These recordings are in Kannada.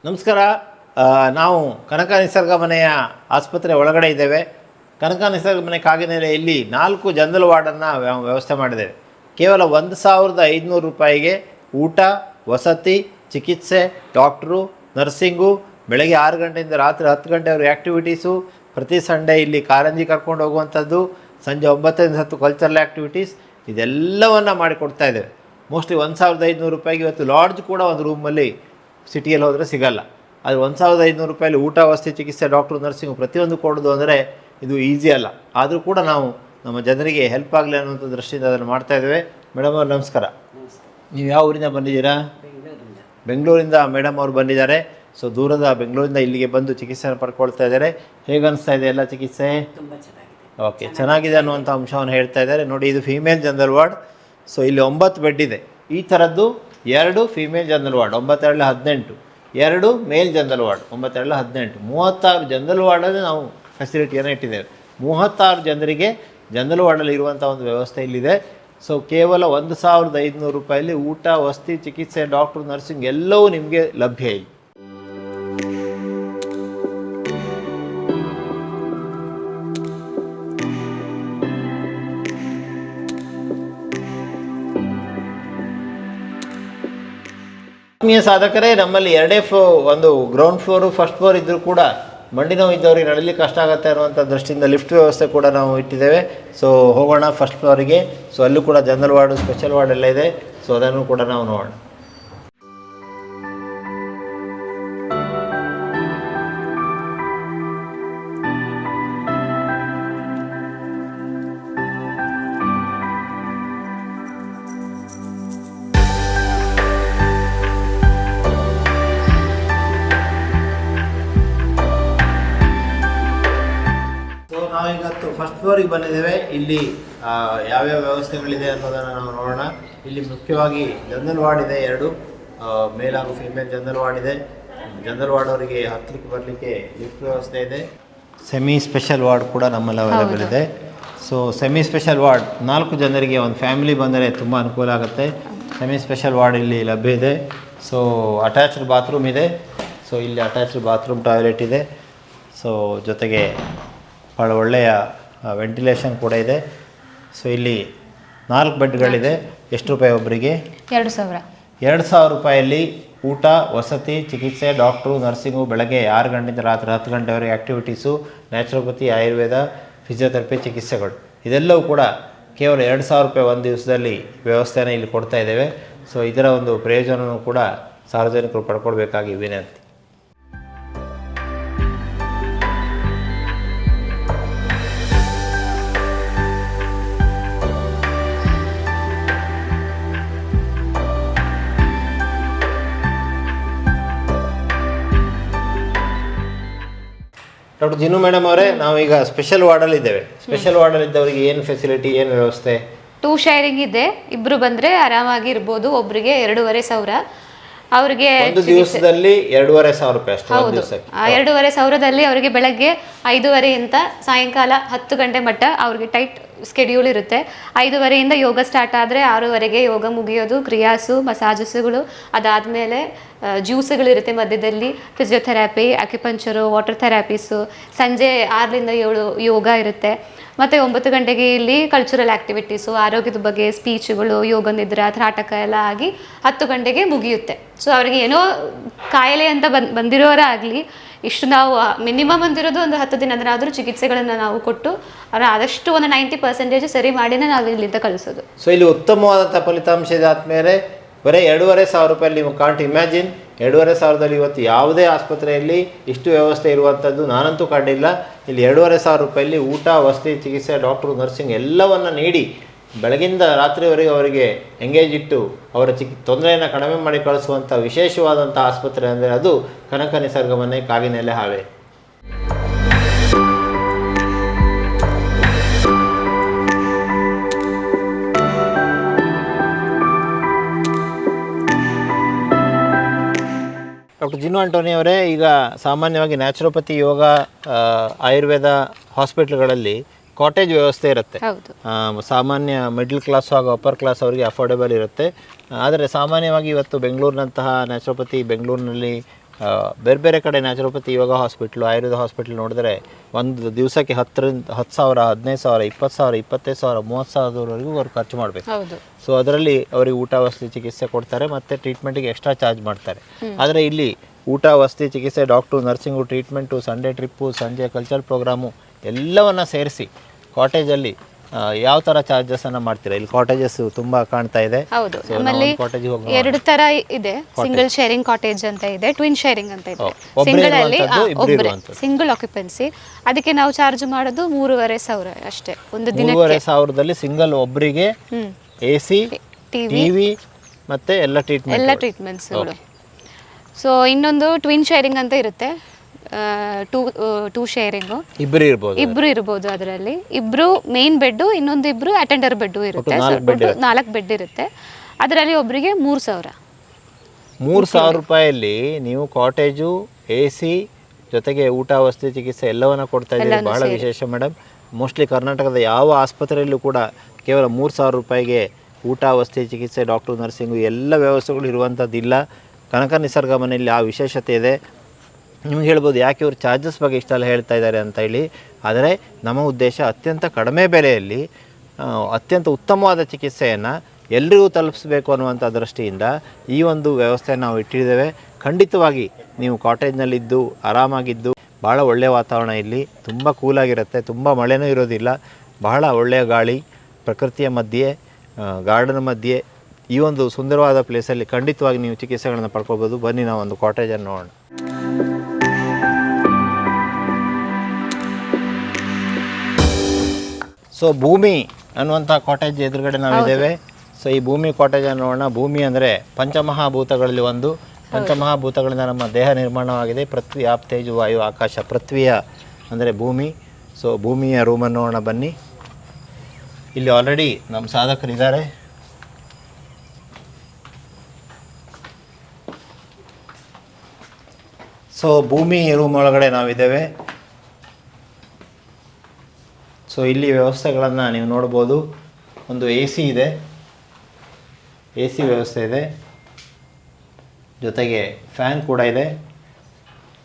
ನಮಸ್ಕಾರ. ನಾವು ಕನಕ ನಿಸರ್ಗ ಮನೆಯ ಆಸ್ಪತ್ರೆ ಒಳಗಡೆ ಇದ್ದೇವೆ. ಕನಕ ನಿಸರ್ಗ ಮನೆ ಕಾಗಿನೆಲೆ ಇಲ್ಲಿ 4 ಜನರಲ್ ವಾರ್ಡನ್ನು ವ್ಯವಸ್ಥೆ ಮಾಡಿದ್ದೇವೆ. ಕೇವಲ 1,500 ರೂಪಾಯಿಗೆ ಊಟ, ವಸತಿ, ಚಿಕಿತ್ಸೆ, ಡಾಕ್ಟ್ರು, ನರ್ಸಿಂಗು, ಬೆಳಗ್ಗೆ 6 ಗಂಟೆಯಿಂದ ರಾತ್ರಿ 10 ಗಂಟೆವರೆಗೆ ಆ್ಯಕ್ಟಿವಿಟೀಸು, ಪ್ರತಿ ಸಂಡೇ ಇಲ್ಲಿ ಕಾರಂಜಿ ಕರ್ಕೊಂಡು ಹೋಗುವಂಥದ್ದು, ಸಂಜೆ 9ರಿಂದ 10 ಕಲ್ಚರಲ್ ಆ್ಯಕ್ಟಿವಿಟೀಸ್, ಇದೆಲ್ಲವನ್ನು ಮಾಡಿಕೊಡ್ತಾ ಇದ್ದೇವೆ. ಮೋಸ್ಟ್ಲಿ 1,500 ರೂಪಾಯಿಗೆ ಇವತ್ತು ಲಾಡ್ಜ್ ಕೂಡ ಒಂದು ರೂಮಲ್ಲಿ ಸಿಟಿಯಲ್ಲಿ ಹೋದರೆ ಸಿಗಲ್ಲ. ಅದು 1,500 ರೂಪಾಯಲ್ಲಿ ಊಟ, ವಸತಿ, ಚಿಕಿತ್ಸೆ, ಡಾಕ್ಟ್ರು, ನರ್ಸಿಂಗು ಪ್ರತಿಯೊಂದು ಕೊಡೋದು ಅಂದರೆ ಇದು ಈಸಿ ಅಲ್ಲ. ಆದರೂ ಕೂಡ ನಾವು ನಮ್ಮ ಜನರಿಗೆ ಹೆಲ್ಪ್ ಆಗಲಿ ಅನ್ನುವಂಥ ದೃಷ್ಟಿಯಿಂದ ಅದನ್ನು ಮಾಡ್ತಾಯಿದ್ದೇವೆ. ಮೇಡಮ್ ಅವ್ರು ನಮಸ್ಕಾರ. ನೀವು ಯಾವ ಊರಿಂದ ಬಂದಿದ್ದೀರಾ? ಬೆಂಗಳೂರಿಂದ ಮೇಡಮ್ ಅವರು ಬಂದಿದ್ದಾರೆ. ಸೊ ದೂರದ ಬೆಂಗಳೂರಿಂದ ಇಲ್ಲಿಗೆ ಬಂದು ಚಿಕಿತ್ಸೆಯನ್ನು ಪಡ್ಕೊಳ್ತಾ ಇದ್ದಾರೆ. ಹೇಗೆ ಅನಿಸ್ತಾ ಇದೆ ಎಲ್ಲ ಚಿಕಿತ್ಸೆ? ಓಕೆ, ಚೆನ್ನಾಗಿದೆ ಅನ್ನುವಂಥ ಅಂಶವನ್ನು ಹೇಳ್ತಾ ಇದ್ದಾರೆ. ನೋಡಿ, ಇದು ಫೀಮೇಲ್ ಜನರಲ್ ವಾರ್ಡ್. ಸೊ ಇಲ್ಲಿ 9 ಬೆಡ್ ಇದೆ. ಈ ಥರದ್ದು 2 ಫೀಮೇಲ್ ಜನರಲ್ ವಾರ್ಡ್ 9/18, 2 ಮೇಲ್ ಜನರಲ್ ವಾರ್ಡ್ 9/18, 36 ಜನರಲ್ ವಾರ್ಡಲ್ಲಿ ನಾವು ಫೆಸಿಲಿಟಿಯನ್ನು ಇಟ್ಟಿದ್ದೇವೆ. 36 ಜನರಿಗೆ ಜನರಲ್ ವಾರ್ಡಲ್ಲಿ ಇರುವಂಥ ಒಂದು ವ್ಯವಸ್ಥೆ ಇಲ್ಲಿದೆ. ಸೊ ಕೇವಲ 1,500 ರೂಪಾಯಲ್ಲಿ ಊಟ, ವಸತಿ, ಚಿಕಿತ್ಸೆ, ಡಾಕ್ಟ್ರು, ನರ್ಸಿಂಗ್ ಎಲ್ಲವೂ ನಿಮಗೆ ಲಭ್ಯ ಇಲ್ಲಿ. ಆತ್ಮೀಯ ಸಾಧಕರೇ, ನಮ್ಮಲ್ಲಿ 2 ಒಂದು ಗ್ರೌಂಡ್ ಫ್ಲೋರು, ಫಸ್ಟ್ ಫ್ಲೋರ್ ಇದ್ದರೂ ಕೂಡ ಮಂಡಿ ನೋವು ಇದ್ದವ್ರಿಗೆ ನಡಲಿಕ್ಕೆ ಕಷ್ಟ ಆಗುತ್ತೆ ಅನ್ನುವಂಥ ದೃಷ್ಟಿಯಿಂದ ಲಿಫ್ಟ್ ವ್ಯವಸ್ಥೆ ಕೂಡ ನಾವು ಇಟ್ಟಿದ್ದೇವೆ. ಸೊ ಹೋಗೋಣ ಫಸ್ಟ್ ಫ್ಲೋರಿಗೆ. ಸೊ ಅಲ್ಲೂ ಕೂಡ ಜನರಲ್ ವಾರ್ಡು, ಸ್ಪೆಷಲ್ ವಾರ್ಡ್ ಎಲ್ಲ ಇದೆ. ಸೊ ಅದನ್ನು ಕೂಡ ನಾವು ನೋಡೋಣ. ನಾವೀಗತ್ತು ಫಸ್ಟ್ ಫ್ಲೋರಿಗೆ ಬಂದಿದ್ದೇವೆ. ಇಲ್ಲಿ ಯಾವ್ಯಾವ ವ್ಯವಸ್ಥೆಗಳಿದೆ ಅನ್ನೋದನ್ನು ನಾವು ನೋಡೋಣ. ಇಲ್ಲಿ ಮುಖ್ಯವಾಗಿ ಜನರಲ್ ವಾರ್ಡ್ ಇದೆ, 2 ಮೇಲ್ ಹಾಗೂ ಫೀಮೇಲ್ ಜನರಲ್ ವಾರ್ಡ್ ಇದೆ. ಜನರಲ್ ವಾರ್ಡ್ ಅವರಿಗೆ ಹತ್ತಲಿಕ್ಕೆ ಬರಲಿಕ್ಕೆ ಲಿಫ್ಟ್ ವ್ಯವಸ್ಥೆ ಇದೆ. ಸೆಮಿ ಸ್ಪೆಷಲ್ ವಾರ್ಡ್ ಕೂಡ ನಮ್ಮಲ್ಲಿ ಅವೈಲೇಬಲ್ ಇದೆ. ಸೊ ಸೆಮಿ ಸ್ಪೆಷಲ್ ವಾರ್ಡ್ 4 ಜನರಿಗೆ, ಒಂದು ಫ್ಯಾಮಿಲಿ ಬಂದರೆ ತುಂಬ ಅನುಕೂಲ ಆಗುತ್ತೆ. ಸೆಮಿ ಸ್ಪೆಷಲ್ ವಾರ್ಡ್ ಇಲ್ಲಿ ಲಭ್ಯ ಇದೆ. ಸೊ ಅಟ್ಯಾಚ್ಡ್ ಬಾತ್ರೂಮ್ ಇದೆ. ಸೊ ಇಲ್ಲಿ ಅಟ್ಯಾಚ್ಡ್ ಬಾತ್ರೂಮ್, ಟಾಯ್ಲೆಟ್ ಇದೆ. ಸೊ ಜೊತೆಗೆ ಭಾಳ ಒಳ್ಳೆಯ ವೆಂಟಿಲೇಷನ್ ಕೂಡ ಇದೆ. ಸೊ ಇಲ್ಲಿ 4 ಬೆಡ್ಗಳಿದೆ. ಎಷ್ಟು ರೂಪಾಯಿ ಒಬ್ಬರಿಗೆ? 2,000 ರೂಪಾಯಲ್ಲಿ ಊಟ, ವಸತಿ, ಚಿಕಿತ್ಸೆ, ಡಾಕ್ಟ್ರು, ನರ್ಸಿಂಗು, ಬೆಳಗ್ಗೆ 6 ಗಂಟೆಯಿಂದ ರಾತ್ರಿ 10 ಗಂಟೆವರೆಗೆ ಆ್ಯಕ್ಟಿವಿಟೀಸು, ನ್ಯಾಚುರೋಪತಿ, ಆಯುರ್ವೇದ, ಫಿಸಿಯೋಥೆರಪಿ, ಚಿಕಿತ್ಸೆಗಳು ಇದೆಲ್ಲವೂ ಕೂಡ ಕೇವಲ 2,000 ರೂಪಾಯಿ ಒಂದು ದಿವಸದಲ್ಲಿ ವ್ಯವಸ್ಥೆಯನ್ನು ಇಲ್ಲಿ ಕೊಡ್ತಾ ಇದ್ದೇವೆ. ಸೊ ಇದರ ಒಂದು ಪ್ರಯೋಜನವೂ ಕೂಡ ಸಾರ್ವಜನಿಕರು ಪಡ್ಕೊಳ್ಬೇಕಾಗಿ ವಿನಂತಿ. ಡಾಕ್ಟರ್ ಜಿನು ಮೇಡಮ್ ಅವರೇ, ನಾವೀಗ ಸ್ಪೆಷಲ್ ವಾರ್ಡಲ್ಲಿ ಇದ್ದೇವೆ. ಸ್ಪೆಷಲ್ ವಾರ್ಡಲ್ಲಿ ಇದ್ದವರಿಗೆ ಏನು ಫೆಸಿಲಿಟಿ, ಏನು ವ್ಯವಸ್ಥೆ? 2 ಶೇರಿಂಗ್ ಇದೆ. ಇಬ್ರು ಬಂದ್ರೆ ಆರಾಮಾಗಿ ಇರ್ಬೋದು. ಒಬ್ರಿಗೆ 2,500. ಅವ್ರಿಗೆ ಒಂದು ದಿವಸದಲ್ಲಿ 2,500 ರೂಪಾಯಿ ಅಷ್ಟು. ಒಂದು ದಿವಸಕ್ಕೆ 2,500ದಲ್ಲಿ ಅವರಿಗೆ ಬೆಳಗ್ಗೆ 5:30 ಸಾಯಂಕಾಲ 10 ಗಂಟೆ ಮಟ್ಟ ಅವ್ರಿಗೆ ಟೈಟ್ ಸ್ಕೆಡ್ಯೂಲ್ ಇರುತ್ತೆ. 5:30 ಯೋಗ ಸ್ಟಾರ್ಟ್ ಆದರೆ 6:00 ಯೋಗ ಮುಗಿಯೋದು. ಕ್ರಿಯಾಸು, ಮಸಾಜಸ್ಗಳು, ಅದಾದಮೇಲೆ ಜ್ಯೂಸ್ಗಳಿರುತ್ತೆ ಮಧ್ಯದಲ್ಲಿ, ಫಿಸಿಯೋಥೆರಪಿ, ಅಕ್ಯುಪಂಚರು, ವಾಟರ್ ಥೆರಪೀಸು. ಸಂಜೆ 6ರಿಂದ 7 ಯೋಗ ಇರುತ್ತೆ. ಮತ್ತು 9 ಗಂಟೆಗೆ ಇಲ್ಲಿ ಕಲ್ಚರಲ್ ಆ್ಯಕ್ಟಿವಿಟೀಸು, ಆರೋಗ್ಯದ ಬಗ್ಗೆ ಸ್ಪೀಚ್ಗಳು, ಯೋಗ ನಿದ್ರೆ, ತ್ರಾಟಕ ಎಲ್ಲ ಆಗಿ 10 ಗಂಟೆಗೆ ಮುಗಿಯುತ್ತೆ. ಸೊ ಅವರಿಗೆ ಏನೋ ಕಾಯಿಲೆ ಅಂತ ಬಂದಿರೋರಾಗಲಿ, ಇಷ್ಟು ನಾವು ಮಿನಿಮಮ್ ಅಂದಿರೋದು ಒಂದು 10 ದಿನದನ್ನಾದರೂ ಚಿಕಿತ್ಸೆಗಳನ್ನು ನಾವು ಕೊಟ್ಟು ಆದಷ್ಟು ಒಂದು 90% ಸರಿ ಮಾಡಿನೇ ನಾವು ಇಲ್ಲಿಂದ ಕಳಿಸೋದು. ಸೊ ಇಲ್ಲಿ ಉತ್ತಮವಾದಂಥ ಫಲಿತಾಂಶ ಇದೆ. ಆದಮೇಲೆ ಬರೀ 2,500 ರೂಪಾಯಲ್ಲಿ ನೀವು ಕಾಂಟ್ ಇಮ್ಯಾಜಿನ್. 2,500ದಲ್ಲಿ ಇವತ್ತು ಯಾವುದೇ ಆಸ್ಪತ್ರೆಯಲ್ಲಿ ಇಷ್ಟು ವ್ಯವಸ್ಥೆ ಇರುವಂಥದ್ದು ನಾನಂತೂ ಕಂಡಿಲ್ಲ. ಇಲ್ಲಿ 2,500 ರೂಪಾಯಲ್ಲಿ ಊಟ, ವಸತಿ, ಚಿಕಿತ್ಸೆ, ಡಾಕ್ಟ್ರು, ನರ್ಸಿಂಗ್ ಎಲ್ಲವನ್ನು ನೀಡಿ ಬೆಳಗಿಂದ ರಾತ್ರಿವರೆಗೆ ಅವರಿಗೆ ಎಂಗೇಜ್ ಇಟ್ಟು ಅವರ ತೊಂದರೆಯನ್ನು ಕಡಿಮೆ ಮಾಡಿ ಕಳಿಸುವಂಥ ವಿಶೇಷವಾದಂಥ ಆಸ್ಪತ್ರೆ ಅಂದರೆ ಅದು ಕನಕ ನಿಸರ್ಗ ಮನೆ, ಕಾಗಿನೆಲೆ, ಹಾವೇರಿ. ಡಾಕ್ಟರ್ ಜಿನು ಆಂಟೋನಿ ಅವರೇ, ಈಗ ಸಾಮಾನ್ಯವಾಗಿ ನ್ಯಾಚುರೋಪತಿ, ಯೋಗ, ಆಯುರ್ವೇದ ಹಾಸ್ಪಿಟ್ಲ್ಗಳಲ್ಲಿ ಕಾಟೇಜ್ ವ್ಯವಸ್ಥೆ ಇರುತ್ತೆ. ಸಾಮಾನ್ಯ ಮಿಡ್ಲ್ ಕ್ಲಾಸ್ ಹಾಗೂ ಅಪ್ಪರ್ ಕ್ಲಾಸ್ ಅವರಿಗೆ ಅಫೋರ್ಡೆಬಲ್ ಇರುತ್ತೆ. ಆದರೆ ಸಾಮಾನ್ಯವಾಗಿ ಇವತ್ತು ಬೆಂಗಳೂರಿನಂತಹ ನ್ಯಾಚುರೋಪತಿ, ಬೆಂಗಳೂರಿನಲ್ಲಿ ಬೇರೆ ಬೇರೆ ಕಡೆ ನ್ಯಾಚುರೋಪತಿ ಯೋಗ ಹಾಸ್ಪಿಟ್ಲು ಆಯುರ್ವೇದ ಹಾಸ್ಪಿಟ್ಲ್ ನೋಡಿದ್ರೆ ಒಂದು ದಿವಸಕ್ಕೆ 10,000 15,000 20,000 25,000 30,000ವರೆಗೂ ಅವ್ರು ಖರ್ಚು ಮಾಡಬೇಕು. ಹೌದು. ಸೊ ಅದರಲ್ಲಿ ಅವರಿಗೆ ಊಟ ವಸತಿ ಚಿಕಿತ್ಸೆ ಕೊಡ್ತಾರೆ ಮತ್ತು ಟ್ರೀಟ್ಮೆಂಟಿಗೆ ಎಕ್ಸ್ಟ್ರಾ ಚಾರ್ಜ್ ಮಾಡ್ತಾರೆ. ಆದರೆ ಇಲ್ಲಿ ಊಟ ವಸತಿ ಚಿಕಿತ್ಸೆ, doctor, nursing, treatment, Sunday trip, ಸಂಜೆ ಕಲ್ಚರಲ್ ಪ್ರೋಗ್ರಾಮು ಎಲ್ಲವನ್ನು ಸೇರಿಸಿ ಕಾಟೇಜಲ್ಲಿ ಯಾವ ಥರ ಚಾರ್ಜಸನ್ನು ಮಾಡ್ತೀರಾ? ಇಲ್ಲಿ ಕಾಟೇಜಸ್ ತುಂಬ ಕಾಣ್ತಾ ಇದೆ. ಹೌದು, ನಮ್ಮಲ್ಲಿ ಎರಡು ತರ ಇದೆ. ಸಿಂಗಲ್ ಶೇರಿಂಗ್ ಕಾಟೇಜ್ ಅಂತ ಇದೆ, ಟ್ವಿನ್ ಶೇರಿಂಗ್ ಅಂತ ಇದೆ. ಸಿಂಗಲ್ ಅಲ್ಲಿ ಒಬ್ಬರೇ ಸಿಂಗಲ್ ಆಕ್ಯುಪೆನ್ಸಿ, ಅದಕ್ಕೆ ನಾವು ಚಾರ್ಜ್ ಮಾಡೋದು 3,500 ಅಷ್ಟೇ ಒಂದು ದಿನಕ್ಕೆ. 3,500ದಲ್ಲಿ ಸಿಂಗಲ್ ಒಬ್ಬರಿಗೆ AC, ಟಿವಿ ಮತ್ತೆ ಎಲ್ಲ ಟ್ರೀಟ್ಮೆಂಟ್ಸ್ಗಳು. ಸೊ ಇನ್ನೊಂದು ಟ್ವಿನ್ ಶೇರಿಂಗ್ ಅಂತ ಇರುತ್ತೆ, ಟೂ ಶೇರಿಂಗು, ಇಬ್ರು ಇರ್ಬೋದು. ಅದರಲ್ಲಿ ಇಬ್ರು ಮೇನ್ ಬೆಡ್, ಇನ್ನೊಂದು ಇಬ್ರು ಅಟೆಂಡರ್ ಬೆಡ್ ಇರುತ್ತೆ. 4 ಬೆಡ್ ಇರುತ್ತೆ. ಅದರಲ್ಲಿ ಒಬ್ಬರಿಗೆ 3,000 ರೂಪಾಯಲ್ಲಿ ನೀವು ಕಾಟೇಜು, AC ಜೊತೆಗೆ ಊಟ ವಸತಿ ಚಿಕಿತ್ಸೆ ಎಲ್ಲವನ್ನ ಕೊಡ್ತಾ ಇದ್ದೀರಿ. ಬಹಳ ವಿಶೇಷ ಮೇಡಮ್. ಮೋಸ್ಟ್ಲಿ ಕರ್ನಾಟಕದ ಯಾವ ಆಸ್ಪತ್ರೆಯಲ್ಲೂ ಕೂಡ ಕೇವಲ 3,000 ರೂಪಾಯಿಗೆ ಊಟ ವಸತಿ ಚಿಕಿತ್ಸೆ, ಡಾಕ್ಟ್ರು, ನರ್ಸಿಂಗು ಎಲ್ಲ ವ್ಯವಸ್ಥೆಗಳು ಇರುವಂಥದ್ದಿಲ್ಲ. ಕನಕ ನಿಸರ್ಗ ಮನೆಯಲ್ಲಿ ಆ ವಿಶೇಷತೆ ಇದೆ. ನಿಮ್ಗೆ ಹೇಳ್ಬೋದು ಯಾಕೆ ಇವರು ಚಾರ್ಜಸ್ ಬಗ್ಗೆ ಇಷ್ಟೆಲ್ಲ ಹೇಳ್ತಾ ಇದ್ದಾರೆ ಅಂತ ಹೇಳಿ. ಆದರೆ ನಮ್ಮ ಉದ್ದೇಶ ಅತ್ಯಂತ ಕಡಿಮೆ ಬೆಲೆಯಲ್ಲಿ ಅತ್ಯಂತ ಉತ್ತಮವಾದ ಚಿಕಿತ್ಸೆಯನ್ನು ಎಲ್ರಿಗೂ ತಲುಪಿಸಬೇಕು ಅನ್ನುವಂಥ ದೃಷ್ಟಿಯಿಂದ ಈ ಒಂದು ವ್ಯವಸ್ಥೆಯನ್ನು ನಾವು ಇಟ್ಟಿದ್ದೇವೆ. ಖಂಡಿತವಾಗಿ ನೀವು ಕಾಟೇಜ್ನಲ್ಲಿದ್ದು ಆರಾಮಾಗಿದ್ದು, ಭಾಳ ಒಳ್ಳೆಯ ವಾತಾವರಣ ಇಲ್ಲಿ, ತುಂಬ ಕೂಲಾಗಿರುತ್ತೆ, ತುಂಬ ಮಳೆನೂ ಇರೋದಿಲ್ಲ, ಬಹಳ ಒಳ್ಳೆಯ ಗಾಳಿ, ಪ್ರಕೃತಿಯ ಮಧ್ಯೆ, ಗಾರ್ಡನ್ ಮಧ್ಯೆ ಈ ಒಂದು ಸುಂದರವಾದ ಪ್ಲೇಸಲ್ಲಿ ಖಂಡಿತವಾಗಿ ನೀವು ಚಿಕಿತ್ಸೆಗಳನ್ನು ಪಡ್ಕೊಳ್ಬೋದು. ಬನ್ನಿ ನಾವು ಒಂದು ಕಾಟೇಜನ್ನು ನೋಡೋಣ. ಸೊ ಭೂಮಿ ಅನ್ನುವಂಥ ಕಾಟೇಜ್ ಎದುರುಗಡೆ ನಾವಿದ್ದೇವೆ. ಸೊ ಈ ಭೂಮಿ ಕಾಟೇಜನ್ನು ನೋಡೋಣ. ಭೂಮಿ ಅಂದರೆ ಪಂಚಮಹಾಭೂತಗಳಲ್ಲಿ ಒಂದು. ಪಂಚಮಹಾಭೂತಗಳಿಂದ ನಮ್ಮ ದೇಹ ನಿರ್ಮಾಣವಾಗಿದೆ. ಪೃಥ್ವಿ, ಆಪ್, ತೇಜು, ವಾಯು, ಆಕಾಶ. ಪೃಥ್ವಿಯ ಅಂದರೆ ಭೂಮಿ. ಸೊ ಭೂಮಿಯ ರೂಮನ್ನು ನೋಡೋಣ ಬನ್ನಿ. ಇಲ್ಲಿ ಆಲ್ರೆಡಿ ನಮ್ಮ ಸಾಧಕರಿದ್ದಾರೆ. ಸೊ ಭೂಮಿ ರೂಮ್ ಒಳಗಡೆ ನಾವಿದ್ದೇವೆ. ಸೊ ಇಲ್ಲಿ ವ್ಯವಸ್ಥೆಗಳನ್ನು ನೀವು ನೋಡ್ಬೋದು. ಒಂದು AC ಇದೆ, AC ವ್ಯವಸ್ಥೆ ಇದೆ, ಜೊತೆಗೆ ಫ್ಯಾನ್ ಕೂಡ ಇದೆ,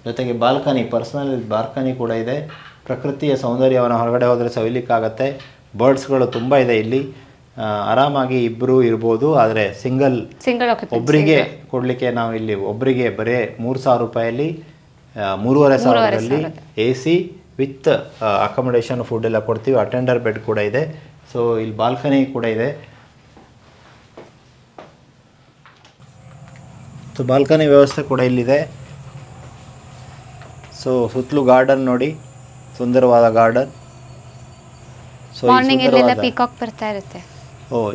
ಜೊತೆಗೆ ಬಾಲ್ಕನಿ, ಪರ್ಸನಲ್ ಬಾಲ್ಕನಿ ಕೂಡ ಇದೆ. ಪ್ರಕೃತಿಯ ಸೌಂದರ್ಯವನ್ನು ಹೊರಗಡೆ ಹೋದರೆ ಸವಿಲಿಕ್ಕಾಗತ್ತೆ. ಬರ್ಡ್ಸ್ಗಳು ತುಂಬ ಇದೆ ಇಲ್ಲಿ. ಆರಾಮಾಗಿ ಇಬ್ಬರು ಇರ್ಬೋದು. ಆದರೆ ಸಿಂಗಲ್ ಒಬ್ಬರಿಗೆ ಕೊಡಲಿಕ್ಕೆ ನಾವು ಇಲ್ಲಿ ಒಬ್ಬರಿಗೆ ಬರೀ 3,000 ರೂಪಾಯಲ್ಲಿ 3,500ರಲ್ಲಿ AC ವಿತ್ ಅಕಾಮಡೇಷನ್, ಫುಡ್ ಎಲ್ಲ ಕೊಡ್ತೀವಿ. ಅಟೆಂಡರ್ ಬೆಡ್ ಕೂಡ ಇದೆ. ಸೊ ಇಲ್ಲಿ ಬಾಲ್ಕನಿ ಕೂಡ ಇದೆ. ಸೊ ಬಾಲ್ಕನಿ ವ್ಯವಸ್ಥೆ ಕೂಡ ಇಲ್ಲಿದೆ. ಸೊ ಸುತ್ತಲೂ ಗಾರ್ಡನ್ ನೋಡಿ, ಸುಂದರವಾದ ಗಾರ್ಡನ್. ಸೊ ಪೀಕಾಕ್ ಬರ್ತಾ ಇರುತ್ತೆ.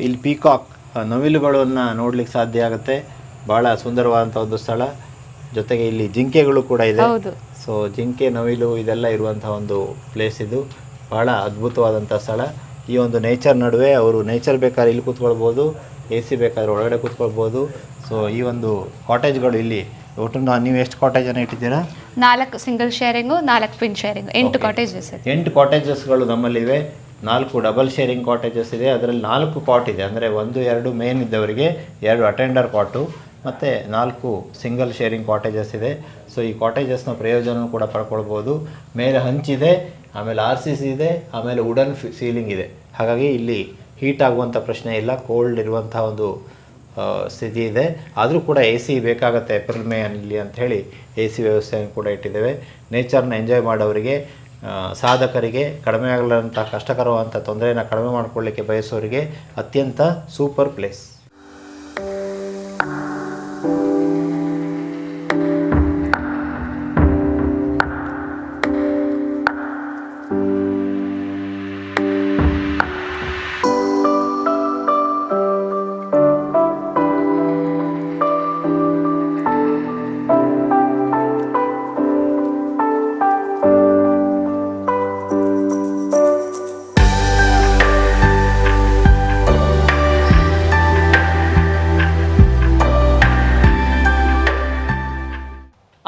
ಇಲ್ಲಿ ಪೀಕಾಕ್, ನವಿಲುಗಳನ್ನು ನೋಡ್ಲಿಕ್ಕೆ ಸಾಧ್ಯ ಆಗುತ್ತೆ. ಭಾಳ ಸುಂದರವಾದಂಥ ಒಂದು ಸ್ಥಳ. ಜೊತೆಗೆ ಇಲ್ಲಿ ಜಿಂಕೆಗಳು ಕೂಡ ಇದೆ. ಸೊ ಜಿಂಕೆ, ನವಿಲು ಇದೆಲ್ಲ ಇರುವಂಥ ಒಂದು ಪ್ಲೇಸ್ ಇದು. ಭಾಳ ಅದ್ಭುತವಾದಂಥ ಸ್ಥಳ. ಈ ಒಂದು ನೇಚರ್ ನಡುವೆ ಅವರು ನೇಚರ್ ಬೇಕಾದ್ರೆ ಇಲ್ಲಿ ಕೂತ್ಕೊಳ್ಬೋದು, AC ಬೇಕಾದ್ರೆ ಒಳಗಡೆ ಕೂತ್ಕೊಳ್ಬೋದು. ಸೊ ಈ ಒಂದು ಕಾಟೇಜ್ಗಳು ಇಲ್ಲಿ ಒಟ್ಟು ನೀವು ಎಷ್ಟು ಕಾಟೇಜನ್ನು ಇಟ್ಟಿದ್ದೀರಾ? 4 single sharing, 4 twin sharing, 8 cottages. 8 ಕಾಟೇಜಸ್ಗಳು ನಮ್ಮಲ್ಲಿವೆ. 4 ಡಬಲ್ ಶೇರಿಂಗ್ ಕಾಟೇಜಸ್ ಇದೆ. ಅದರಲ್ಲಿ 4 ಕಾಟ್ ಇದೆ. ಅಂದರೆ 1, 2 ಮೇನ್ ಇದ್ದವರಿಗೆ, 2 ಅಟೆಂಡರ್ ಕಾಟು ಮತ್ತು 4 ಸಿಂಗಲ್ ಶೇರಿಂಗ್ ಕಾಟೇಜಸ್ ಇದೆ. ಸೊ ಈ ಕಾಟೇಜಸ್ನ ಪ್ರಯೋಜನ ಕೂಡ ಪಡ್ಕೊಳ್ಬೋದು. ಮೇಲೆ ಹಂಚಿದೆ, ಆಮೇಲೆ RCC ಇದೆ, ಆಮೇಲೆ ವುಡನ್ ಸೀಲಿಂಗ್ ಇದೆ. ಹಾಗಾಗಿ ಇಲ್ಲಿ ಹೀಟ್ ಆಗುವಂಥ ಪ್ರಶ್ನೆ ಇಲ್ಲ, ಕೋಲ್ಡ್ ಇರುವಂಥ ಒಂದು ಸ್ಥಿತಿ ಇದೆ. ಆದರೂ ಕೂಡ AC ಬೇಕಾಗುತ್ತೆ ಏಪ್ರಿಲ್ ಮೇ ಅಲ್ಲಿ ಅಂಥೇಳಿ AC ವ್ಯವಸ್ಥೆಯನ್ನು ಕೂಡ ಇಟ್ಟಿದ್ದೇವೆ. ನೇಚರ್ನ ಎಂಜಾಯ್ ಮಾಡೋರಿಗೆ, ಸಾಧಕರಿಗೆ, ಕಡಿಮೆ ಆಗಲಾರಂಥ ಕಷ್ಟಕರವಾದಂಥ ತೊಂದರೆಯನ್ನು ಕಡಿಮೆ ಮಾಡಿಕೊಳ್ಳಿಕ್ಕೆ ಬಯಸೋರಿಗೆ ಅತ್ಯಂತ ಸೂಪರ್ ಪ್ಲೇಸ್.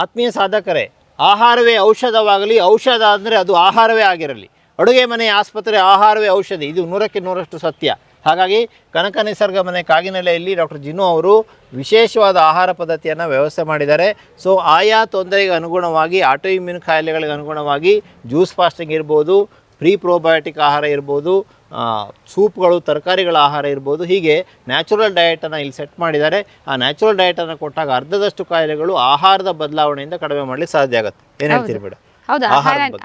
ಆತ್ಮೀಯ ಸಾಧಕರೇ, ಆಹಾರವೇ ಔಷಧವಾಗಲಿ, ಔಷಧ ಅಂದರೆ ಅದು ಆಹಾರವೇ ಆಗಿರಲಿ. ಅಡುಗೆ ಮನೆ, ಆಸ್ಪತ್ರೆ, ಆಹಾರವೇ ಔಷಧಿ. ಇದು 100ಕ್ಕೆ 100ರಷ್ಟು ಸತ್ಯ. ಹಾಗಾಗಿ ಕನಕ ನಿಸರ್ಗ ಮನೆ ಕಾಗಿನೆಲೆಯಲ್ಲಿ ಡಾಕ್ಟರ್ ಜಿನು ಅವರು ವಿಶೇಷವಾದ ಆಹಾರ ಪದ್ಧತಿಯನ್ನು ವ್ಯವಸ್ಥೆ ಮಾಡಿದ್ದಾರೆ. ಸೊ ಆಯಾ ತೊಂದರೆಗೆ ಅನುಗುಣವಾಗಿ ಆಟೋ ಇಮ್ಯೂನ್ ಕಾಯಿಲೆಗಳಿಗೆ ಅನುಗುಣವಾಗಿ ಜ್ಯೂಸ್ ಫಾಸ್ಟಿಂಗ್ ಇರ್ಬೋದು, ಪ್ರೀ ಪ್ರೋಬಯೋಟಿಕ್ ಆಹಾರ ಇರ್ಬೋದು, ಸೂಪ್ಗಳು, ತರಕಾರಿಗಳ ಆಹಾರ ಇರ್ಬೋದು, ಹೀಗೆ ನ್ಯಾಚುರಲ್ ಡಯಟನ್ನು ಇಲ್ಲಿ ಸೆಟ್ ಮಾಡಿದ್ದಾರೆ. ಆ ನ್ಯಾಚುರಲ್ ಡಯಟನ್ನು ಕೊಟ್ಟಾಗ ಅರ್ಧದಷ್ಟು ಕಾಯಿಲೆಗಳು ಆಹಾರದ ಬದಲಾವಣೆಯಿಂದ ಕಡಿಮೆ ಮಾಡಲಿಕ್ಕೆ ಸಾಧ್ಯ ಆಗುತ್ತೆ. ಏನು ಹೇಳ್ತೀರಿ ಮೇಡಮ್? ಹೌದು,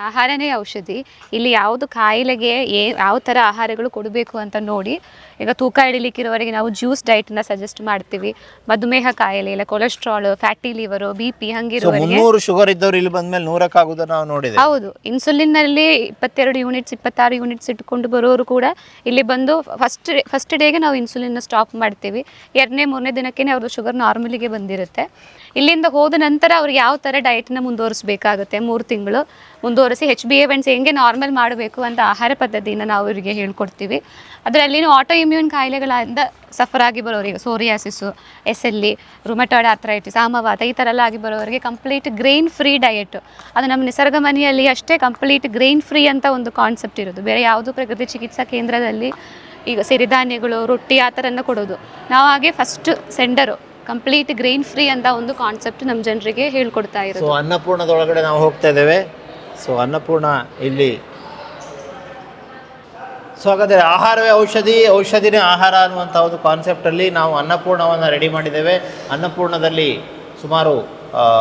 ಆಹಾರನೇ ಔಷಧಿ. ಇಲ್ಲಿ ಯಾವುದು ಕಾಯಿಲೆಗೆ ಯಾವ ಥರ ಆಹಾರಗಳು ಕೊಡಬೇಕು ಅಂತ ನೋಡಿ, ಈಗ ತೂಕ ಇಳಿಲಿಕ್ಕಿರೋವರೆಗೆ ನಾವು ಜ್ಯೂಸ್ ಡಯಟ್ನ ಸಜೆಸ್ಟ್ ಮಾಡ್ತೀವಿ. ಮಧುಮೇಹ ಕಾಯಿಲೆ ಇಲ್ಲ, cholesterol, fatty liver, BP ಹಂಗಿರುವವರಿಗೆ 300 sugar ಇದ್ದವರು ಇಲ್ಲಿ ಬಂದ್ಮೇಲೆ 100ಕ್ಕೆ ಆಗೋದನ್ನ ನಾವು ನೋಡಿದೆ. ಹೌದು, ಇನ್ಸುಲಿನ್ನಲ್ಲಿ 22 ಯೂನಿಟ್ಸ್ 26 ಯೂನಿಟ್ಸ್ ಇಟ್ಕೊಂಡು ಬರೋರು ಕೂಡ ಇಲ್ಲಿ ಬಂದು ಫಸ್ಟ್ ಡೇಗೆ ನಾವು ಇನ್ಸುಲಿನ್ನ ಸ್ಟಾಪ್ ಮಾಡ್ತೀವಿ. 2ನೇ 3ನೇ ದಿನಕ್ಕೆ ಅವ್ರದ್ದು ಶುಗರ್ ನಾರ್ಮಲಿಗೆ ಬಂದಿರುತ್ತೆ. ಇಲ್ಲಿಂದ ಹೋದ ನಂತರ ಅವ್ರಿಗೆ ಯಾವ ಥರ ಡಯಟ್ನ ಮುಂದುವರಿಸಬೇಕಾಗುತ್ತೆ, 3 ತಿಂಗಳು ಮುಂದುವರಿಸಿ HbA1c ಹೆಂಗೆ ನಾರ್ಮಲ್ ಮಾಡಬೇಕು ಅಂತ ಆಹಾರ ಪದ್ಧತಿನ ನಾವು ಇವರಿಗೆ ಹೇಳ್ಕೊಡ್ತೀವಿ. ಅದರಲ್ಲಿನೂ ಆಟೋ ಇಮ್ಯೂನ್ ಕಾಯಿಲೆಗಳಿಂದ ಸಫರ್ ಆಗಿ ಬರೋರಿಗೆ, ಸೋರಿಯಾಸಿಸು, SLE, ರುಮಟಾಯ್ಡ್ ಆರ್ಥರೈಟಿಸ್, ಆಮವಾತ ಈ ಥರ ಎಲ್ಲ ಆಗಿ ಬರೋರಿಗೆ ಕಂಪ್ಲೀಟ್ ಗ್ರೈನ್ ಫ್ರೀ ಡಯಟ್. ಅದು ನಮ್ಮ ನಿಸರ್ಗ ಮನೆಯಲ್ಲಿ ಅಷ್ಟೇ ಕಂಪ್ಲೀಟ್ ಗ್ರೈನ್ ಫ್ರೀ ಅಂತ ಒಂದು ಕಾನ್ಸೆಪ್ಟ್ ಇರೋದು. ಬೇರೆ ಯಾವುದು ಪ್ರಕೃತಿ ಚಿಕಿತ್ಸಾ ಕೇಂದ್ರದಲ್ಲಿ ಈಗ ಸಿರಿಧಾನ್ಯಗಳು, ರೊಟ್ಟಿ ಆ ಥರನ ಕೊಡೋದು. ನಾವು ಹಾಗೆ ಫಸ್ಟ್ ಸೆಂಡರು ಕಂಪ್ಲೀಟ್ ಗ್ರೈನ್ ಫ್ರೀ ಅಂತ ಒಂದು ಕಾನ್ಸೆಪ್ಟ್ ನಮ್ಮ ಜನರಿಗೆ ಹೇಳ್ಕೊಡ್ತಾ ಇರೋದು. ಸೊ ಅನ್ನಪೂರ್ಣದೊಳಗಡೆ ನಾವು ಹೋಗ್ತಾ ಇದ್ದೇವೆ. ಸೊ ಅನ್ನಪೂರ್ಣ ಇಲ್ಲಿ. ಸೊ ಹಾಗಾದರೆ ಆಹಾರವೇ ಔಷಧಿ, ಔಷಧಿನೇ ಆಹಾರ ಅನ್ನುವಂಥ ಒಂದು ಕಾನ್ಸೆಪ್ಟಲ್ಲಿ ನಾವು ಅನ್ನಪೂರ್ಣವನ್ನು ರೆಡಿ ಮಾಡಿದ್ದೇವೆ. ಅನ್ನಪೂರ್ಣದಲ್ಲಿ ಸುಮಾರು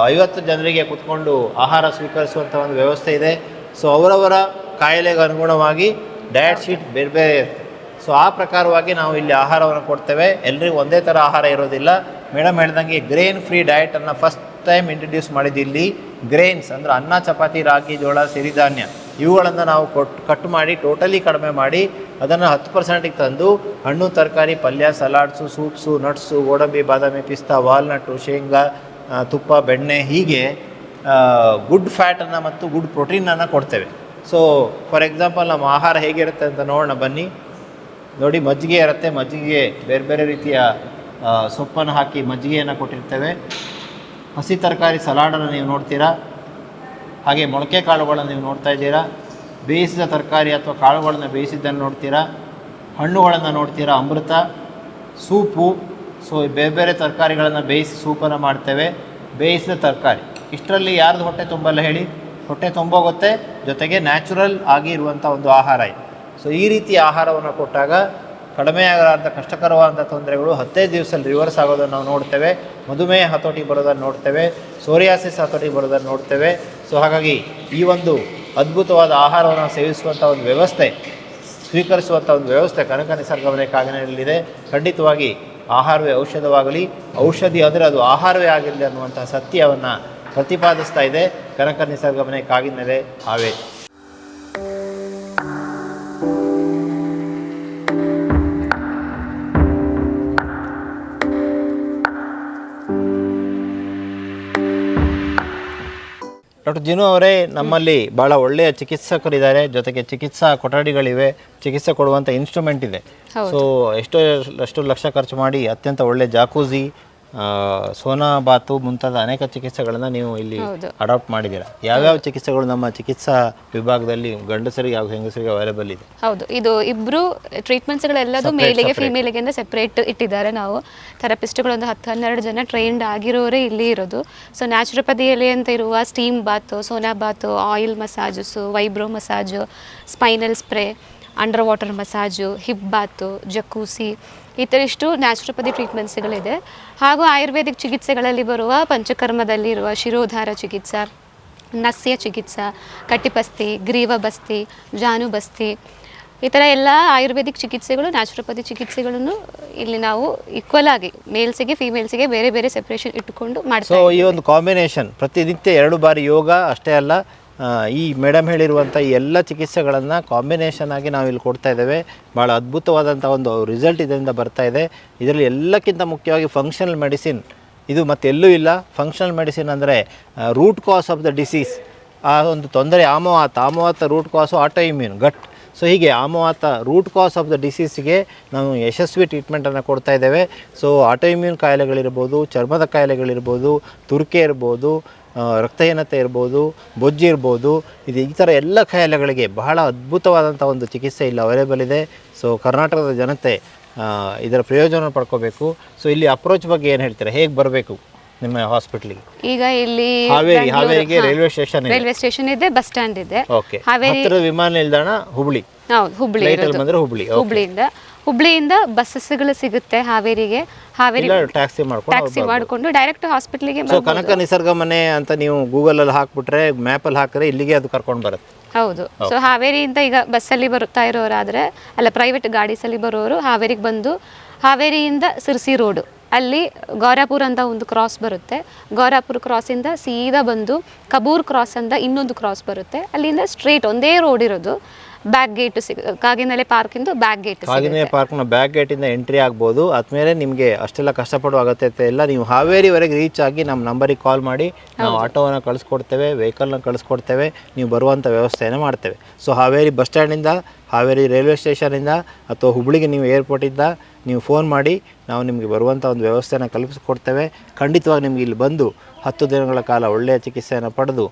50 ಜನರಿಗೆ ಕೂತ್ಕೊಂಡು ಆಹಾರ ಸ್ವೀಕರಿಸುವಂಥ ಒಂದು ವ್ಯವಸ್ಥೆ ಇದೆ. ಸೊ ಅವರವರ ಕಾಯಿಲೆಗೆ ಅನುಗುಣವಾಗಿ ಡಯಟ್ ಶೀಟ್ ಬೇರೆ ಬೇರೆ ಇರುತ್ತೆ. ಸೊ ಆ ಪ್ರಕಾರವಾಗಿ ನಾವು ಇಲ್ಲಿ ಆಹಾರವನ್ನು ಕೊಡ್ತೇವೆ. ಎಲ್ಲರಿಗೂ ಒಂದೇ ಥರ ಆಹಾರ ಇರೋದಿಲ್ಲ. ಮೇಡಮ್ ಹೇಳ್ದಂಗೆ ಗ್ರೇನ್ ಫ್ರೀ ಡಯಟನ್ನು ಫಸ್ಟ್ ಟೈಮ್ ಇಂಟ್ರಡ್ಯೂಸ್ ಮಾಡಿದ್ದು ಇಲ್ಲಿ. ಗ್ರೇನ್ಸ್ ಅಂದರೆ ಅನ್ನ, ಚಪಾತಿ, ರಾಗಿ, ಜೋಳ, ಸಿರಿಧಾನ್ಯ ಇವುಗಳನ್ನು ನಾವು ಕಟ್ ಮಾಡಿ ಟೋಟಲಿ ಕಡಿಮೆ ಮಾಡಿ ಅದನ್ನು 10%ಗೆ ತಂದು ಹಣ್ಣು, ತರಕಾರಿ, ಪಲ್ಯ, ಸಲಾಡ್ಸು, ಸೂಪ್ಸು, ನಟ್ಸು, ಗೋಡಂಬಿ, ಬಾದಾಮಿ, ಪಿಸ್ತಾ, ವಾಲ್ನಟ್ಟು, ಶೇಂಗಾ, ತುಪ್ಪ, ಬೆಣ್ಣೆ ಹೀಗೆ ಗುಡ್ ಫ್ಯಾಟನ್ನು ಮತ್ತು ಗುಡ್ ಪ್ರೋಟೀನನ್ನು ಕೊಡ್ತೇವೆ. ಸೊ ಫಾರ್ ಎಕ್ಸಾಂಪಲ್ ನಮ್ಮ ಆಹಾರ ಹೇಗಿರುತ್ತೆ ಅಂತ ನೋಡೋಣ ಬನ್ನಿ. ನೋಡಿ, ಮಜ್ಜಿಗೆ ಇರುತ್ತೆ. ಮಜ್ಜಿಗೆ ಬೇರೆ ಬೇರೆ ರೀತಿಯ ಸೊಪ್ಪನ್ನು ಹಾಕಿ ಮಜ್ಜಿಗೆಯನ್ನು ಕೊಟ್ಟಿರ್ತೇವೆ. ಹಸಿ ತರಕಾರಿ ಸಲಾಡನ್ನು ನೀವು ನೋಡ್ತೀರಾ. ಹಾಗೆ ಮೊಳಕೆ ಕಾಳುಗಳನ್ನು ನೀವು ನೋಡ್ತಾ ಇದ್ದೀರಾ. ಬೇಯಿಸಿದ ತರಕಾರಿ ಅಥವಾ ಕಾಳುಗಳನ್ನು ಬೇಯಿಸಿದ್ದನ್ನು ನೋಡ್ತೀರಾ. ಹಣ್ಣುಗಳನ್ನು ನೋಡ್ತೀರಾ. ಅಮೃತ, ಸೂಪು. ಸೊ ಬೇರೆ ಬೇರೆ ತರಕಾರಿಗಳನ್ನು ಬೇಯಿಸಿ ಸೂಪನ್ನು ಮಾಡ್ತೇವೆ. ಬೇಯಿಸಿದ ತರಕಾರಿ ಇಷ್ಟರಲ್ಲಿ ಯಾರ್ದು ಹೊಟ್ಟೆ ತುಂಬಲ್ಲ ಹೇಳಿ? ಹೊಟ್ಟೆ ತುಂಬೋಗುತ್ತೆ. ಜೊತೆಗೆ ನ್ಯಾಚುರಲ್ ಆಗಿ ಇರುವಂಥ ಒಂದು ಆಹಾರ ಇದೆ. ಸೊ ಈ ರೀತಿಯ ಆಹಾರವನ್ನು ಕೊಟ್ಟಾಗ ಕಡಿಮೆ ಆಗಲಾರ್ದ ಕಷ್ಟಕರವಾದಂಥ ತೊಂದರೆಗಳು 15 ದಿವಸದಲ್ಲಿ ರಿವರ್ಸ್ ಆಗೋದನ್ನು ನಾವು ನೋಡ್ತೇವೆ. ಮಧುಮೇಹ ಹತೋಟಿಗೆ ಬರೋದನ್ನು ನೋಡ್ತೇವೆ. ಸೋರಿಯಾಸಿಸ್ ಹತೋಟಿಗೆ ಬರೋದನ್ನು ನೋಡ್ತೇವೆ. ಸೊ ಹಾಗಾಗಿ ಈ ಒಂದು ಅದ್ಭುತವಾದ ಆಹಾರವನ್ನು ಸೇವಿಸುವಂಥ ಒಂದು ವ್ಯವಸ್ಥೆ, ಸ್ವೀಕರಿಸುವಂಥ ಒಂದು ವ್ಯವಸ್ಥೆ ಕನಕ ನಿಸರ್ಗ ಮನೆ ಕಾಗಿನೆಲೆಯಲ್ಲಿದೆ. ಖಂಡಿತವಾಗಿ ಆಹಾರವೇ ಔಷಧವಾಗಲಿ, ಔಷಧಿ ಅಂದರೆ ಅದು ಆಹಾರವೇ ಆಗಿರಲಿ ಅನ್ನುವಂಥ ಸತ್ಯವನ್ನು ಪ್ರತಿಪಾದಿಸ್ತಾ ಇದೆ ಕನಕ ನಿಸರ್ಗ ಮನೆ ಕಾಗಿನೆಲೆ ಹಾವೇರಿ. ಡಾಕ್ಟರ್ ಜಿನು ಅವರೇ, ನಮ್ಮಲ್ಲಿ ಭಾಳ ಒಳ್ಳೆಯ ಚಿಕಿತ್ಸಕರಿದ್ದಾರೆ, ಜೊತೆಗೆ ಚಿಕಿತ್ಸಾ ಕೊಠಡಿಗಳಿವೆ, ಚಿಕಿತ್ಸೆ ಕೊಡುವಂಥ ಇನ್ಸ್ಟ್ರೂಮೆಂಟ್ ಇದೆ. ಸೊ ಎಷ್ಟು ಲಕ್ಷ ಖರ್ಚು ಮಾಡಿ ಅತ್ಯಂತ ಒಳ್ಳೆಯ ಜಾಕೂಸಿ, ಸೋನಾ ಬಾತು ಮುಂತಾದ ಅನೇಕ ಚಿಕಿತ್ಸೆಗಳನ್ನು ನೀವು ಇಲ್ಲಿ ಅಡಾಪ್ಟ್ ಮಾಡಿದ್ದೀರಾ. ಯಾವ್ಯಾವ ಚಿಕಿತ್ಸೆಗಳು ನಮ್ಮ ಚಿಕಿತ್ಸಾ ವಿಭಾಗದಲ್ಲಿ ಗಂಡಸರಿಗೆ ಹಾಗೂ ಹೆಂಗಸರಿಗೆ ಅವೈಲೇಬಲ್ ಇದೆ? ಹೌದು, ಇದು ಇಬ್ಬರು ಟ್ರೀಟ್ಮೆಂಟ್ಸ್ಗಳೆಲ್ಲದು ಮೇಲಿಗೆ ಫೀಮೇಲಿಗೆ ಅಂತ ಸೆಪ್ರೇಟ್ ಇಟ್ಟಿದ್ದಾರೆ. ನಾವು ಥೆರಪಿಸ್ಟ್ಗಳು ಒಂದು 10-12 ಜನ ಟ್ರೈನ್ಡ್ ಆಗಿರೋರೇ ಇಲ್ಲಿ ಇರೋದು. ಸೊ ನ್ಯಾಚುರೋಪತಿಯಲ್ಲಿ ಅಂತ ಇರುವ steam bath, sauna bath, oil massages, vibro massage, spinal spray, under water massage, hip bath, jacuzzi, ಈ ಥರ ಇಷ್ಟು ನ್ಯಾಚುರೋಪತಿ ಟ್ರೀಟ್ಮೆಂಟ್ಸ್ಗಳಿದೆ. ಹಾಗೂ ಆಯುರ್ವೇದಿಕ್ ಚಿಕಿತ್ಸೆಗಳಲ್ಲಿ ಬರುವ ಪಂಚಕರ್ಮದಲ್ಲಿ ಇರುವ ಶಿರೋಧಾರ ಚಿಕಿತ್ಸಾ, ನಸ್ಯ ಚಿಕಿತ್ಸಾ, ಕಟಿಪಸ್ತಿ, ಗ್ರೀವ ಬಸ್ತಿ, ಜಾನು ಬಸ್ತಿ, ಈ ಥರ ಎಲ್ಲ ಆಯುರ್ವೇದಿಕ್ ಚಿಕಿತ್ಸೆಗಳು, ನ್ಯಾಚುರೋಪತಿ ಚಿಕಿತ್ಸೆಗಳನ್ನು ಇಲ್ಲಿ ನಾವು ಈಕ್ವಲ್ ಆಗಿ ಮೇಲ್ಸಿಗೆ ಫೀಮೇಲ್ಸಿಗೆ ಬೇರೆ ಬೇರೆ ಸೆಪ್ರೇಷನ್ ಇಟ್ಟುಕೊಂಡು ಮಾಡ್ತೀವಿ. ಸೊ ಈ ಒಂದು ಕಾಂಬಿನೇಷನ್ ಪ್ರತಿನಿತ್ಯ 2 ಬಾರಿ ಯೋಗ ಅಷ್ಟೇ ಅಲ್ಲ, ಈ ಮೇಡಮ್ ಹೇಳಿರುವಂಥ ಈ ಎಲ್ಲ ಚಿಕಿತ್ಸೆಗಳನ್ನು ಕಾಂಬಿನೇಷನ್ ಆಗಿ ನಾವು ಇಲ್ಲಿ ಕೊಡ್ತಾ ಇದ್ದೇವೆ. ಭಾಳ ಅದ್ಭುತವಾದಂಥ ಒಂದು ರಿಸಲ್ಟ್ ಇದರಿಂದ ಬರ್ತಾ ಇದೆ. ಇದರಲ್ಲಿ ಎಲ್ಲಕ್ಕಿಂತ ಮುಖ್ಯವಾಗಿ ಫಂಕ್ಷನಲ್ ಮೆಡಿಸಿನ್ ಇದು ಮತ್ತೆಲ್ಲೂ ಇಲ್ಲ. ಫಂಕ್ಷನಲ್ ಮೆಡಿಸಿನ್ ಅಂದರೆ root cause of the disease, ಆ ಒಂದು ತೊಂದರೆ ಆಮವಾತ root cause autoimmune gut. So ಹೀಗೆ ಆಮವಾತ ರೂಟ್ ಕಾಸ್ ಆಫ್ ದ ಡಿಸೀಸಿಗೆ ನಾವು ಯಶಸ್ವಿ ಟ್ರೀಟ್ಮೆಂಟನ್ನು ಕೊಡ್ತಾ ಇದ್ದೇವೆ. ಸೊ ಆಟೋ ಇಮ್ಯೂನ್ ಕಾಯಿಲೆಗಳಿರ್ಬೋದು, ಚರ್ಮದ ಕಾಯಿಲೆಗಳಿರ್ಬೋದು, ತುರಿಕೆ ಇರ್ಬೋದು, ರಕ್ತಹೀನತೆ ಇರ್ಬೋದು, ಬೊಜ್ಜು ಇರ್ಬೋದು, ಈ ಥರ ಎಲ್ಲ ಕಾಯಿಲೆಗಳಿಗೆ ಬಹಳ ಅದ್ಭುತವಾದಂಥ ಒಂದು ಚಿಕಿತ್ಸೆ ಇಲ್ಲಿ ಅವೈಲೇಬಲ್ ಇದೆ. ಸೊ ಕರ್ನಾಟಕದ ಜನತೆ ಇದರ ಪ್ರಯೋಜನ ಪಡ್ಕೋಬೇಕು. ಸೊ ಇಲ್ಲಿ ಅಪ್ರೋಚ್ ಬಗ್ಗೆ ಏನು ಹೇಳ್ತೀರಾ, ಹೇಗೆ ಬರಬೇಕು ನಿಮ್ಮ ಹಾಸ್ಪಿಟ್ಲಿಗೆ? ಈಗ ಇಲ್ಲಿ ಹಾವೇರಿಗೆ ರೈಲ್ವೆ ಸ್ಟೇಷನ್ ಇದೆ, ಬಸ್ ಸ್ಟ್ಯಾಂಡ್ ಇದೆ. ಓಕೆ, ಹತ್ತಿರದ ವಿಮಾನ ನಿಲ್ದಾಣ ಹುಬ್ಳಿ. ಹೌದು, ಹುಬ್ಳಿ ಬಂದ್ರೆ ಹುಬ್ಳಿಯಿಂದ ಬಸ್ಸಸ್ಗಳು ಸಿಗುತ್ತೆ ಹಾವೇರಿಗೆ. ಹಾವೇರಿ ಟ್ಯಾಕ್ಸಿ ಮಾಡ್ಕೊಂಡು ಡೈರೆಕ್ಟ್ ಹಾಸ್ಪಿಟ್ಲಿಗೆ. ಸೊ ಕನಕ ನಿಸರ್ಗ ಮನೆ ಅಂತ ನೀವು ಗೂಗಲ್ ಅಲ್ಲಿ ಹಾಕ್ಬಿಟ್ರೆ, ಮ್ಯಾಪ್ ಅಲ್ಲಿ ಹಾಕಿದ್ರೆ ಇಲ್ಲಿಗೆ ಅದು ಕರ್ಕೊಂಡು ಬರುತ್ತೆ. ಹೌದು. ಸೊ ಹಾವೇರಿಯಿಂದ ಈಗ ಬಸ್ಸಲ್ಲಿ ಬರುತ್ತಾ ಇರೋರಾದ್ರೆ, ಅಲ್ಲ ಪ್ರೈವೇಟ್ ಗಾಡೀಸಲ್ಲಿ ಬರೋರು ಹಾವೇರಿಗೆ ಬಂದು, ಹಾವೇರಿಯಿಂದ ಸಿರ್ಸಿ ರೋಡು ಅಲ್ಲಿ ಗೌರಾಪುರ ಅಂತ ಒಂದು ಕ್ರಾಸ್ ಬರುತ್ತೆ. ಗೌರಾಪುರ ಕ್ರಾಸಿಂದ ಸೀದಾ ಬಂದು ಕಬೂರ್ ಕ್ರಾಸ್ ಅಂತ ಇನ್ನೊಂದು ಕ್ರಾಸ್ ಬರುತ್ತೆ. ಅಲ್ಲಿಂದ ಸ್ಟ್ರೇಟ್ ಒಂದೇ ರೋಡ್ ಇರೋದು. ಬ್ಯಾಕ್ ಗೇಟ್ ಕಾಗಿನೆಲೆ ಪಾರ್ಕಿಂದ ಬ್ಯಾಕ್ ಗೇಟ್, ಕಾಗಿನೆಲೆ ಪಾರ್ಕ್ನ ಬ್ಯಾಕ್ ಗೇಟಿಂದ ಎಂಟ್ರಿ ಆಗ್ಬೋದು. ಆದ್ಮೇಲೆ ನಿಮಗೆ ಅಷ್ಟೆಲ್ಲ ಕಷ್ಟಪಡುವ ಅಗತ್ಯತೆ ಇಲ್ಲ. ನೀವು ಹಾವೇರಿವರೆಗೆ ರೀಚ್ ಆಗಿ ನಮ್ಮ ನಂಬರಿಗೆ ಕಾಲ್ ಮಾಡಿ, ನಾವು ಆಟೋವನ್ನು ಕಳಿಸ್ಕೊಡ್ತೇವೆ, ವೆಹಿಕಲ್ನ ಕಳಿಸ್ಕೊಡ್ತೇವೆ, ನೀವು ಬರುವಂಥ ವ್ಯವಸ್ಥೆಯನ್ನು ಮಾಡ್ತೇವೆ. ಸೊ ಹಾವೇರಿ ಬಸ್ ಸ್ಟ್ಯಾಂಡಿಂದ, ಹಾವೇರಿ ರೈಲ್ವೆ ಸ್ಟೇಷನಿಂದ ಅಥವಾ ಹುಬ್ಳಿಗೆ ನೀವು ಏರ್ಪೋರ್ಟಿಂದ ನೀವು ಫೋನ್ ಮಾಡಿ, ನಾವು ನಿಮಗೆ ಬರುವಂಥ ಒಂದು ವ್ಯವಸ್ಥೆಯನ್ನು ಕಲ್ಪಿಸ್ಕೊಡ್ತೇವೆ. ಖಂಡಿತವಾಗಿ ನಿಮಗೆ ಇಲ್ಲಿ ಬಂದು 10 ದಿನಗಳ ಕಾಲ ಒಳ್ಳೆಯ ಚಿಕಿತ್ಸೆಯನ್ನು ಪಡೆದು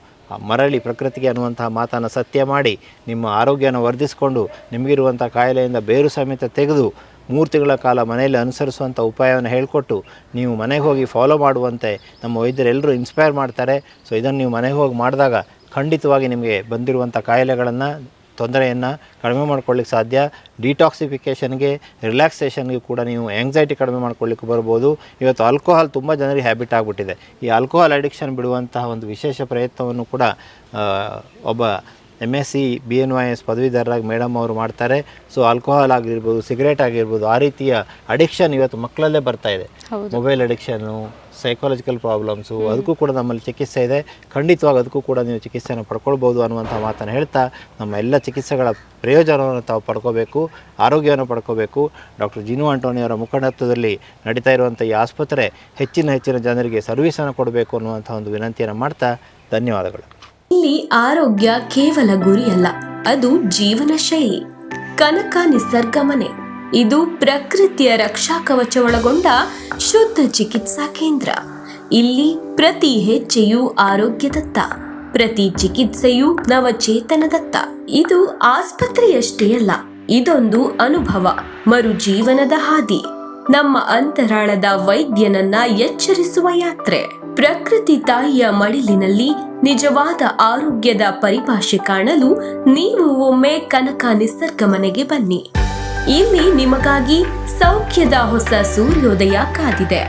ಮರಳಿ ಪ್ರಕೃತಿಗೆ ಅನ್ನುವಂತಹ ಮಾತನ್ನು ಸತ್ಯ ಮಾಡಿ, ನಿಮ್ಮ ಆರೋಗ್ಯನ ವರ್ಧಿಸಿಕೊಂಡು, ನಿಮಗಿರುವಂಥ ಕಾಯಿಲೆಯಿಂದ ಬೇರು ಸಮೇತ ತೆಗೆದು 3 ತಿಂಗಳ ಕಾಲ ಮನೆಯಲ್ಲಿ ಅನುಸರಿಸುವಂಥ ಉಪಾಯವನ್ನು ಹೇಳಿಕೊಟ್ಟು, ನೀವು ಮನೆಗೆ ಹೋಗಿ ಫಾಲೋ ಮಾಡುವಂತೆ ನಮ್ಮ ವೈದ್ಯರೆಲ್ಲರೂ ಇನ್ಸ್ಪೈರ್ ಮಾಡ್ತಾರೆ. ಸೊ ಇದನ್ನು ನೀವು ಮನೆಗೆ ಹೋಗಿ ಮಾಡಿದಾಗ ಖಂಡಿತವಾಗಿ ನಿಮಗೆ ಬಂದಿರುವಂಥ ಕಾಯಿಲೆಗಳನ್ನು, ತೊಂದರೆಯನ್ನು ಕಡಿಮೆ ಮಾಡ್ಕೊಳ್ಳಿಕ್ಕೆ ಸಾಧ್ಯ. ಡಿಟಾಕ್ಸಿಫಿಕೇಷನ್ಗೆ, ರಿಲ್ಯಾಕ್ಸೇಷನ್ಗೆ ಕೂಡ ನೀವು ಆ್ಯಂಗ್ಸೈಟಿ ಕಡಿಮೆ ಮಾಡ್ಕೊಳ್ಳಿಕ್ಕೆ ಬರ್ಬೋದು. ಇವತ್ತು ಆಲ್ಕೋಹಾಲ್ ತುಂಬ ಜನರಿಗೆ ಹ್ಯಾಬಿಟ್ ಆಗಿಬಿಟ್ಟಿದೆ. ಈ ಆಲ್ಕೋಹಾಲ್ ಅಡಿಕ್ಷನ್ ಬಿಡುವಂತಹ ಒಂದು ವಿಶೇಷ ಪ್ರಯತ್ನವನ್ನು ಕೂಡ ಒಬ್ಬ MSc BNYS ಪದವೀಧರರಾಗಿ ಮೇಡಮ್ ಅವರು ಮಾಡ್ತಾರೆ. ಸೊ ಆಲ್ಕೋಹಾಲ್ ಆಗಿರ್ಬೋದು, ಸಿಗರೇಟ್ ಆಗಿರ್ಬೋದು, ಆ ರೀತಿಯ ಅಡಿಕ್ಷನ್ ಇವತ್ತು ಮಕ್ಕಳಲ್ಲೇ ಬರ್ತಾ ಇದೆ. ಮೊಬೈಲ್ ಅಡಿಕ್ಷನ್ನು, ಸೈಕಾಲಜಿಕಲ್ ಪ್ರಾಬ್ಲಮ್ಸು, ಅದಕ್ಕೂ ಕೂಡ ನಮ್ಮಲ್ಲಿ ಚಿಕಿತ್ಸೆ ಇದೆ. ಖಂಡಿತವಾಗಿ ಅದಕ್ಕೂ ಕೂಡ ನೀವು ಚಿಕಿತ್ಸೆಯನ್ನು ಪಡ್ಕೊಳ್ಬೋದು ಅನ್ನುವಂಥ ಮಾತನ್ನು ಹೇಳ್ತಾ, ನಮ್ಮ ಎಲ್ಲ ಚಿಕಿತ್ಸೆಗಳ ಪ್ರಯೋಜನವನ್ನು ತಾವು ಪಡ್ಕೋಬೇಕು, ಆರೋಗ್ಯವನ್ನು ಪಡ್ಕೋಬೇಕು. ಡಾಕ್ಟರ್ ಜಿನು ಆಂಟೋನಿ ಅವರ ಮುಖಂಡತ್ವದಲ್ಲಿ ನಡೀತಾ ಇರುವಂಥ ಈ ಆಸ್ಪತ್ರೆ ಹೆಚ್ಚಿನ ಜನರಿಗೆ ಸರ್ವಿಸನ್ನು ಕೊಡಬೇಕು ಅನ್ನುವಂಥ ಒಂದು ವಿನಂತಿಯನ್ನು ಮಾಡ್ತಾ ಧನ್ಯವಾದಗಳು. ಇಲ್ಲಿ ಆರೋಗ್ಯ ಕೇವಲ ಗುರಿಯಲ್ಲ, ಅದು ಜೀವನ ಶೈಲಿ. ಕನಕ ನಿಸರ್ಗ ಮನೆ ಇದು ಪ್ರಕೃತಿಯ ರಕ್ಷಾ ಕವಚ ಒಳಗೊಂಡ ಶುದ್ಧ ಚಿಕಿತ್ಸಾ ಕೇಂದ್ರ. ಇಲ್ಲಿ ಪ್ರತಿ ಹೆಜ್ಜೆಯೂ ಆರೋಗ್ಯದತ್ತ, ಪ್ರತಿ ಚಿಕಿತ್ಸೆಯೂ ನವಚೇತನದತ್ತ. ಇದು ಆಸ್ಪತ್ರೆಯಷ್ಟೇ ಅಲ್ಲ, ಇದೊಂದು ಅನುಭವ, ಮರು ಜೀವನದ ಹಾದಿ, ನಮ್ಮ ಅಂತರಾಳದ ವೈದ್ಯನನ್ನ ಎಚ್ಚರಿಸುವ ಯಾತ್ರೆ. ಪ್ರಕೃತಿ ತಾಯಿಯ ಮಡಿಲಿನಲ್ಲಿ ನಿಜವಾದ ಆರೋಗ್ಯದ ಪರಿಭಾಷೆ ಕಾಣಲು ನೀವು ಒಮ್ಮೆ ಕನಕ ನಿಸರ್ಗ ಮನೆಗೆ ಬನ್ನಿ. ಇಲ್ಲಿ ನಿಮಗಾಗಿ ಸೌಖ್ಯದ ಹೊಸ ಸೂರ್ಯೋದಯ ಕಾದಿದೆ.